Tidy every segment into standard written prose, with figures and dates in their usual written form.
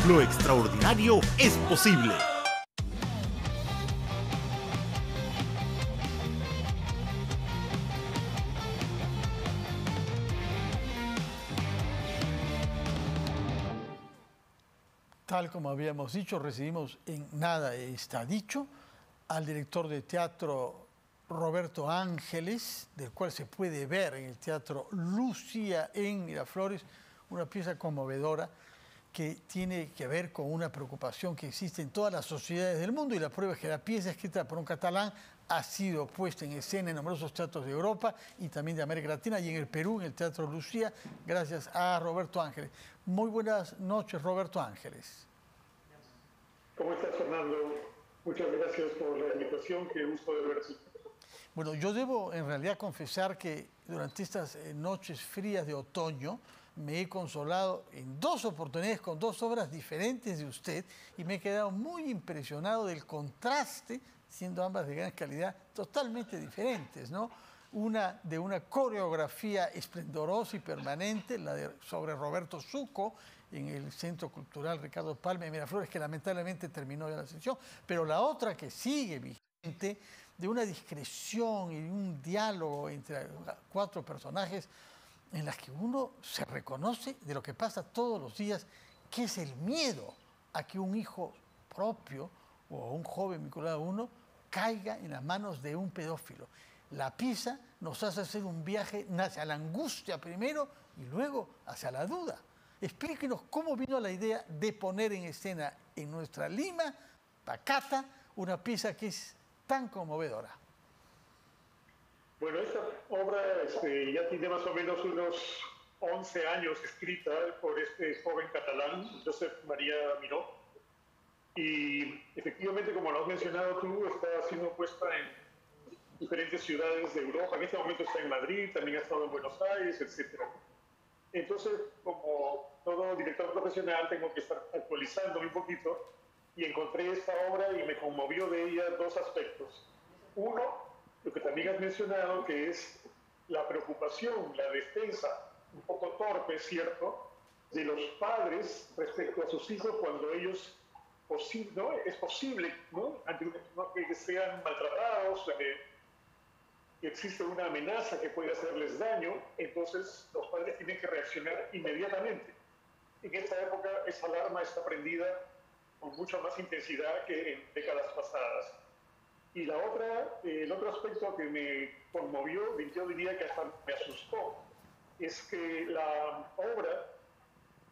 Lo extraordinario es posible. Tal como habíamos dicho, recibimos en Nada está dicho al director de teatro Roberto Ángeles, del cual se puede ver en el Teatro Lucía en Miraflores, una pieza conmovedora que tiene que ver con una preocupación que existe en todas las sociedades del mundo, y la prueba es que la pieza escrita por un catalán ha sido puesta en escena en numerosos teatros de Europa y también de América Latina, y en el Perú, en el Teatro Lucía, gracias a Roberto Ángeles. Muy buenas noches, Roberto Ángeles. ¿Cómo estás, Fernando? Muchas gracias por la invitación, qué gusto de verte. Bueno, yo debo en realidad confesar que durante estas noches frías de otoño me he consolado en dos oportunidades con dos obras diferentes de usted, y me he quedado muy impresionado del contraste, siendo ambas de gran calidad, totalmente diferentes, ¿no? Una de una coreografía esplendorosa y permanente, sobre Roberto Zucco, en el Centro Cultural Ricardo Palma de Miraflores, que lamentablemente terminó ya la sesión, pero la otra que sigue vigente, de una discreción y un diálogo entre cuatro personajes en las que uno se reconoce de lo que pasa todos los días, que es el miedo a que un hijo propio o un joven vinculado a uno caiga en las manos de un pedófilo. La pieza nos hace hacer un viaje hacia la angustia primero y luego hacia la duda. Explíquenos cómo vino la idea de poner en escena en nuestra Lima pacata una pieza que es tan conmovedora. Bueno, esta obra ya tiene más o menos unos 11 años escrita por este joven catalán, Josep María Miró. Y efectivamente, como lo has mencionado tú, está siendo puesta en diferentes ciudades de Europa. En este momento está en Madrid, también ha estado en Buenos Aires, etc. Entonces, como todo director profesional, tengo que estar actualizándome un poquito, y encontré esta obra y me conmovió de ella dos aspectos. Uno, lo que también has mencionado, que es la preocupación, la defensa, un poco torpe, ¿cierto?, de los padres respecto a sus hijos cuando ellos, ¿no?, es posible, ¿no?, que sean maltratados, que existe una amenaza que puede hacerles daño. Entonces los padres tienen que reaccionar inmediatamente. En esta época esa alarma está prendida con mucha más intensidad que en décadas pasadas. Y la otra, el otro aspecto que me conmovió, yo diría que hasta me asustó, es que la obra,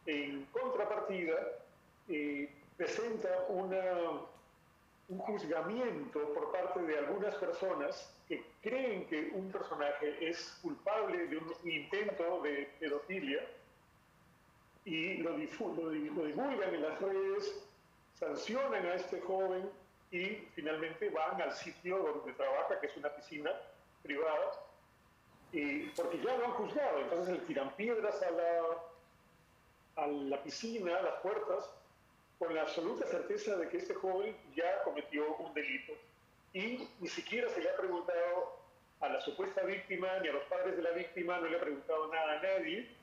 en contrapartida, presenta un juzgamiento por parte de algunas personas que creen que un personaje es culpable de un intento de pedofilia, y lo divulgan en las redes, sancionan a este joven y finalmente van al sitio donde trabaja, que es una piscina privada, porque ya lo han juzgado. Entonces le tiran piedras a la piscina, a las puertas, con la absoluta certeza de que este joven ya cometió un delito. Y ni siquiera se le ha preguntado a la supuesta víctima ni a los padres de la víctima, no le ha preguntado nada a nadie,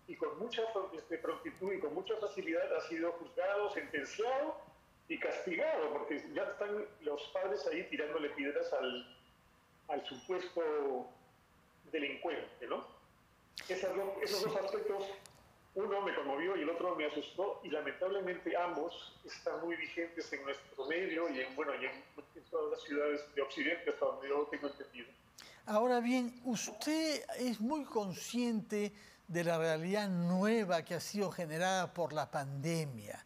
y con mucha prontitud y con mucha facilidad ha sido juzgado, sentenciado y castigado, porque ya están los padres ahí tirándole piedras al supuesto delincuente, ¿no? Esos dos aspectos, uno me conmovió y el otro me asustó, y lamentablemente ambos están muy vigentes en nuestro medio y en todas las ciudades de Occidente, hasta donde yo tengo entendido. Ahora bien, usted es muy consciente de la realidad nueva que ha sido generada por la pandemia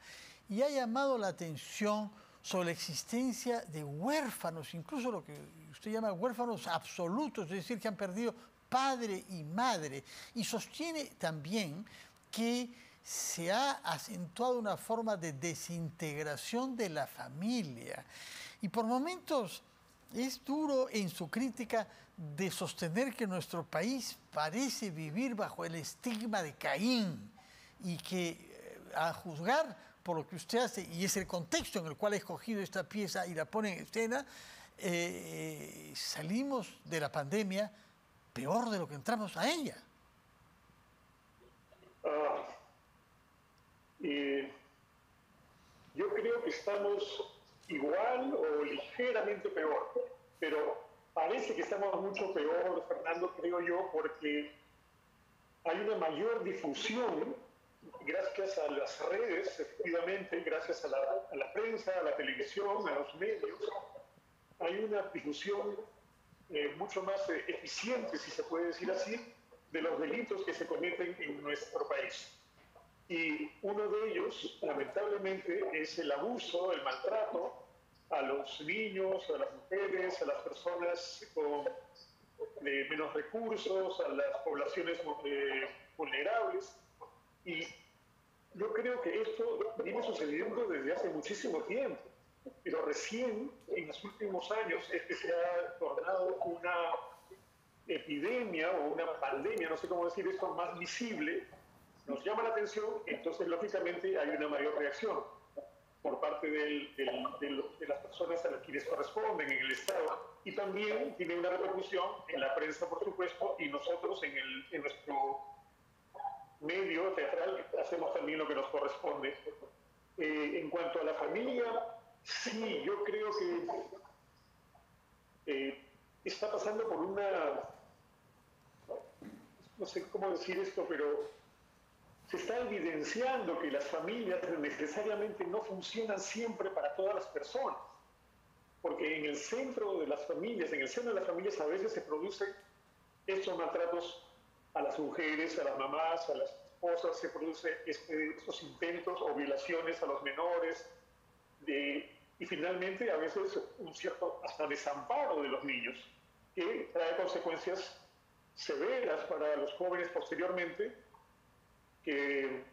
y ha llamado la atención sobre la existencia de huérfanos, incluso lo que usted llama huérfanos absolutos, es decir, que han perdido padre y madre, y sostiene también que se ha acentuado una forma de desintegración de la familia. Y por momentos es duro en su crítica de sostener que nuestro país parece vivir bajo el estigma de Caín, y que a juzgar por lo que usted hace, y es el contexto en el cual ha escogido esta pieza y la pone en escena, salimos de la pandemia peor de lo que entramos a ella. que estamos igual o ligeramente peor, pero parece que estamos mucho peor, Fernando, creo yo, porque hay una mayor difusión gracias a las redes, efectivamente, gracias a la prensa, a la televisión, a los medios. Hay una difusión mucho más eficiente, si se puede decir así, de los delitos que se cometen en nuestro país. Y uno de ellos, lamentablemente, es el abuso, el maltrato a los niños, a las mujeres, a las personas de menos recursos, a las poblaciones vulnerables. Y yo creo que esto viene sucediendo desde hace muchísimo tiempo, pero recién en los últimos años es que se ha tornado una epidemia o una pandemia, no sé cómo decir esto, más visible. Nos llama la atención, entonces lógicamente hay una mayor reacción por parte de las personas a las quienes corresponden en el Estado, y también tiene una repercusión en la prensa, por supuesto, y nosotros en nuestro medio teatral hacemos también lo que nos corresponde. En cuanto a la familia, sí, yo creo que está pasando por una, no sé cómo decir esto, pero se está evidenciando que las familias necesariamente no funcionan siempre para todas las personas, porque en el centro de las familias, en el seno de las familias a veces se producen estos maltratos a las mujeres, a las mamás, a las esposas, se producen estos intentos o violaciones a los menores, y finalmente a veces un cierto hasta desamparo de los niños, que trae consecuencias severas para los jóvenes posteriormente, que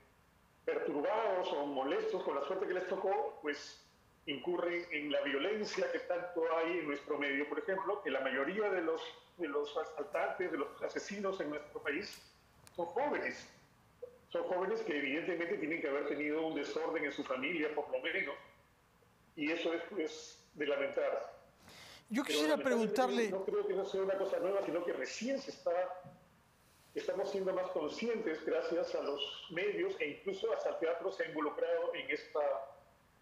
perturbados o molestos con la suerte que les tocó, pues incurren en la violencia que tanto hay en nuestro medio. Por ejemplo, que la mayoría de los asaltantes, de los asesinos en nuestro país son jóvenes. Son jóvenes que evidentemente tienen que haber tenido un desorden en su familia, por lo menos, y eso es de lamentar. Yo quisiera preguntarle... No creo que no sea una cosa nueva, sino que recién estamos siendo más conscientes gracias a los medios, e incluso hasta el teatro se ha involucrado en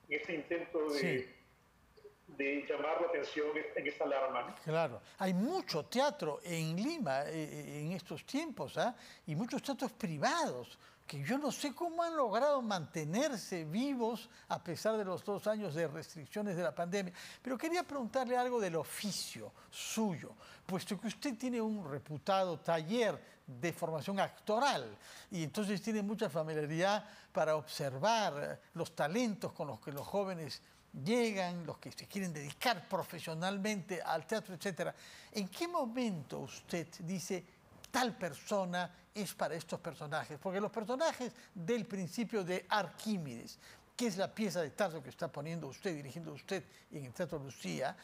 este intento de llamar la atención, en esta alarma, ¿no? Claro, hay mucho teatro en Lima en estos tiempos, ¿eh? Y muchos teatros privados que yo no sé cómo han logrado mantenerse vivos a pesar de los 2 años de restricciones de la pandemia. Pero quería preguntarle algo del oficio suyo, puesto que usted tiene un reputado taller de formación actoral y entonces tiene mucha familiaridad para observar los talentos con los que los jóvenes llegan, los que se quieren dedicar profesionalmente al teatro, etc. ¿En qué momento usted dice tal persona es para estos personajes? Porque los personajes del principio de Arquímedes, que es la pieza de teatro que está poniendo usted, dirigiendo usted en el Teatro Lucía,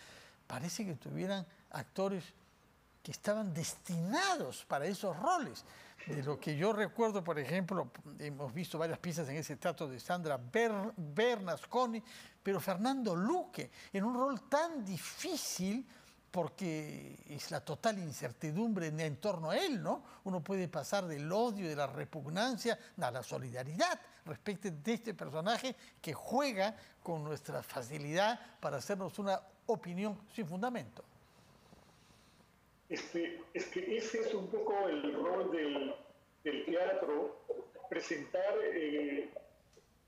parece que tuvieran actores que estaban destinados para esos roles. De lo que yo recuerdo, por ejemplo, hemos visto varias piezas en ese teatro de Sandra Bernasconi, pero Fernando Luque, en un rol tan difícil, porque es la total incertidumbre en torno a él, ¿no? Uno puede pasar del odio, de la repugnancia, a la solidaridad respecto de este personaje que juega con nuestra facilidad para hacernos una opinión sin fundamento. Es que ese es un poco el rol del teatro, presentar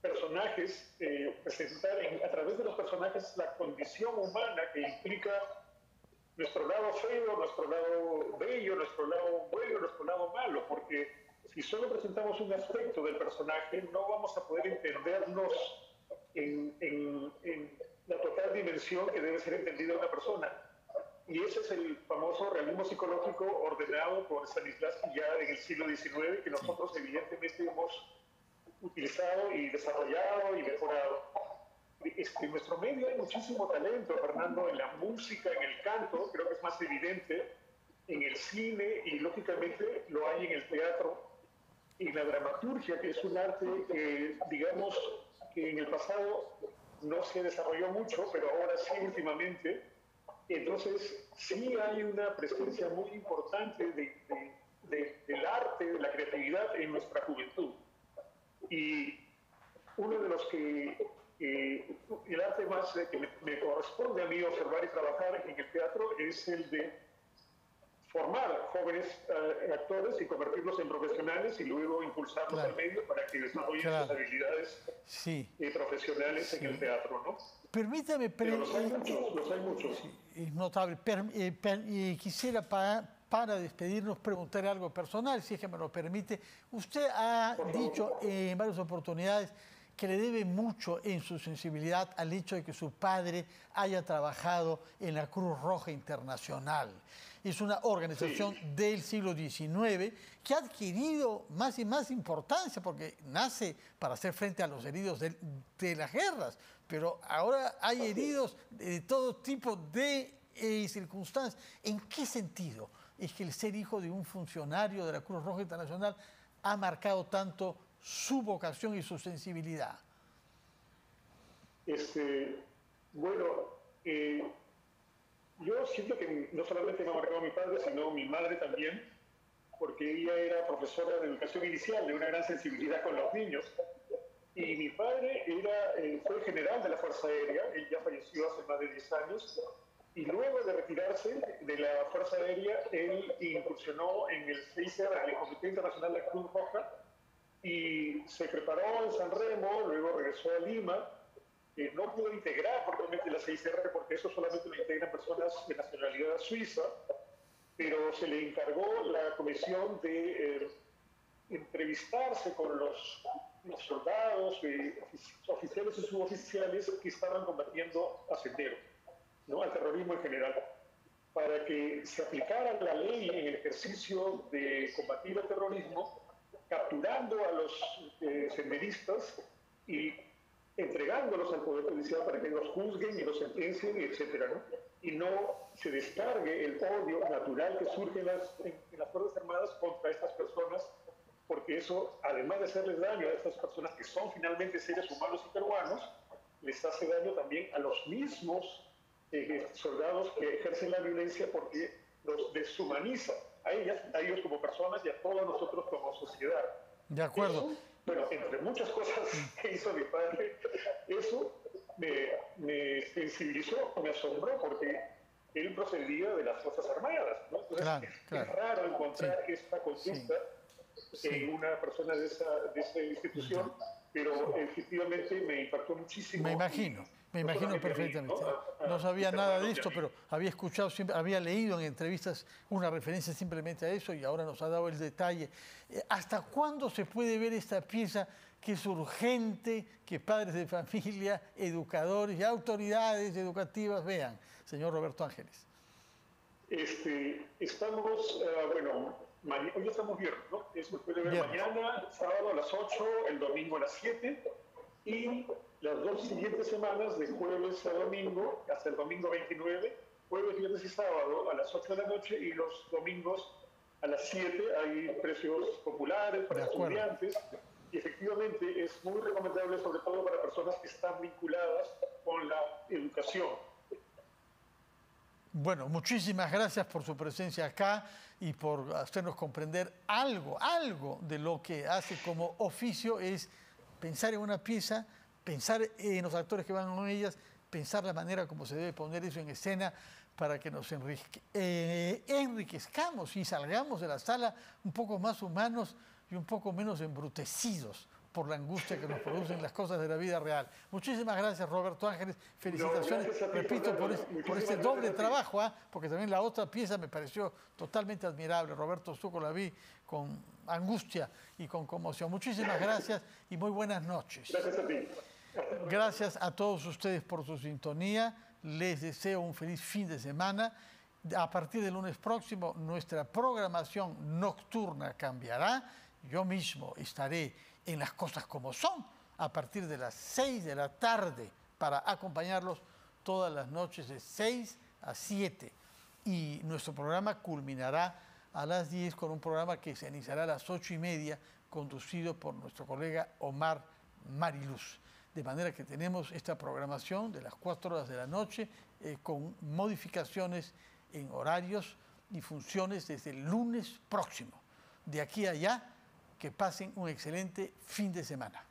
personajes, presentar a través de los personajes la condición humana que implica nuestro lado feo, nuestro lado bello, nuestro lado bueno, nuestro lado malo, porque si solo presentamos un aspecto del personaje, no vamos a poder entendernos en la total dimensión que debe ser entendida una persona. Y ese es el famoso realismo psicológico ordenado por Stanislavski ya en el siglo XIX, que nosotros evidentemente hemos utilizado y desarrollado y mejorado. En nuestro medio hay muchísimo talento, Fernando, en la música, en el canto, creo que es más evidente, en el cine, y lógicamente lo hay en el teatro, en la dramaturgia, que es un arte que, digamos, que en el pasado no se desarrolló mucho, pero ahora sí últimamente. Entonces, sí hay una presencia muy importante del arte, de la creatividad en nuestra juventud. Y uno de los que el arte más que me corresponde a mí observar y trabajar en el teatro es el de formar jóvenes actores y convertirlos en profesionales y luego impulsarlos al medio para que desarrollen sus habilidades profesionales en el teatro, ¿no? Permítame, pero los hay muchos. Sí, es notable. Quisiera para despedirnos preguntar algo personal, si es que me lo permite. Usted ha dicho en varias oportunidades que le debe mucho en su sensibilidad al hecho de que su padre haya trabajado en la Cruz Roja Internacional. Es una organización del siglo XIX que ha adquirido más y más importancia porque nace para hacer frente a los heridos de las guerras, pero ahora hay heridos de todo tipo de circunstancias. ¿En qué sentido es que el ser hijo de un funcionario de la Cruz Roja Internacional ha marcado tanto su vocación y su sensibilidad? Bueno, yo siento que no solamente me ha marcado mi padre, sino mi madre también, porque ella era profesora de educación inicial, de una gran sensibilidad con los niños. Y mi padre fue general de la Fuerza Aérea, él ya falleció hace más de 10 años, y luego de retirarse de la Fuerza Aérea, él incursionó en el CICR, el Comité Internacional de la Cruz Roja, y se preparó en San Remo, luego regresó a Lima. No pudo integrar propiamente la CICR porque eso solamente lo integran personas de nacionalidad suiza, pero se le encargó la comisión de entrevistarse con los soldados, oficiales y suboficiales que estaban combatiendo a Sendero, ¿no? Al terrorismo en general, para que se aplicara la ley en el ejercicio de combatir el terrorismo, capturando a los senderistas y entregándolos al Poder Judicial para que los juzguen y los sentencien, etcétera, ¿no? Y no se descargue el odio natural que surge en las Fuerzas Armadas contra estas personas, porque eso, además de hacerles daño a estas personas que son finalmente seres humanos y peruanos, les hace daño también a los mismos soldados que ejercen la violencia porque los deshumaniza a ellos como personas y a todos nosotros como sociedad. De acuerdo. Eso, bueno, entre muchas cosas que hizo mi padre, eso me sensibilizó, me asombró, porque él procedía de las Fuerzas Armadas, ¿no? Entonces, es raro encontrar esta conducta en una persona de esa institución, pero efectivamente me impactó muchísimo. Me imagino perfectamente. No sabía nada de esto, pero había escuchado, siempre, había leído en entrevistas una referencia simplemente a eso y ahora nos ha dado el detalle. ¿Hasta cuándo se puede ver esta pieza que es urgente que padres de familia, educadores y autoridades educativas vean, señor Roberto Ángeles? Estamos, hoy estamos viernes, ¿no? Eso se puede ver mañana, sábado a las 8, el domingo a las 7 y las 2 siguientes semanas, de jueves a domingo, hasta el domingo 29, jueves, viernes y sábado a las 8 de la noche y los domingos a las 7 hay precios populares para estudiantes y efectivamente es muy recomendable, sobre todo para personas que están vinculadas con la educación. Bueno, muchísimas gracias por su presencia acá y por hacernos comprender algo de lo que hace como oficio, es pensar en una pieza, pensar en los actores que van con ellas, pensar la manera como se debe poner eso en escena para que nos enriquezcamos y salgamos de la sala un poco más humanos y un poco menos embrutecidos por la angustia que nos producen las cosas de la vida real. Muchísimas gracias, Roberto Ángeles. Felicitaciones, repito, por este doble trabajo, porque también la otra pieza me pareció totalmente admirable. Roberto Zucco la vi con angustia y con conmoción. Muchísimas gracias y muy buenas noches. Gracias a ti. Gracias a todos ustedes por su sintonía. Les deseo un feliz fin de semana. A partir del lunes próximo, nuestra programación nocturna cambiará. Yo mismo estaré en Las Cosas Como Son a partir de las 6 de la tarde para acompañarlos todas las noches de 6 a 7. Y nuestro programa culminará a las 10 con un programa que se iniciará a las 8:30, conducido por nuestro colega Omar Mariluz. De manera que tenemos esta programación de las 4 horas de la noche con modificaciones en horarios y funciones desde el lunes próximo. De aquí a allá, que pasen un excelente fin de semana.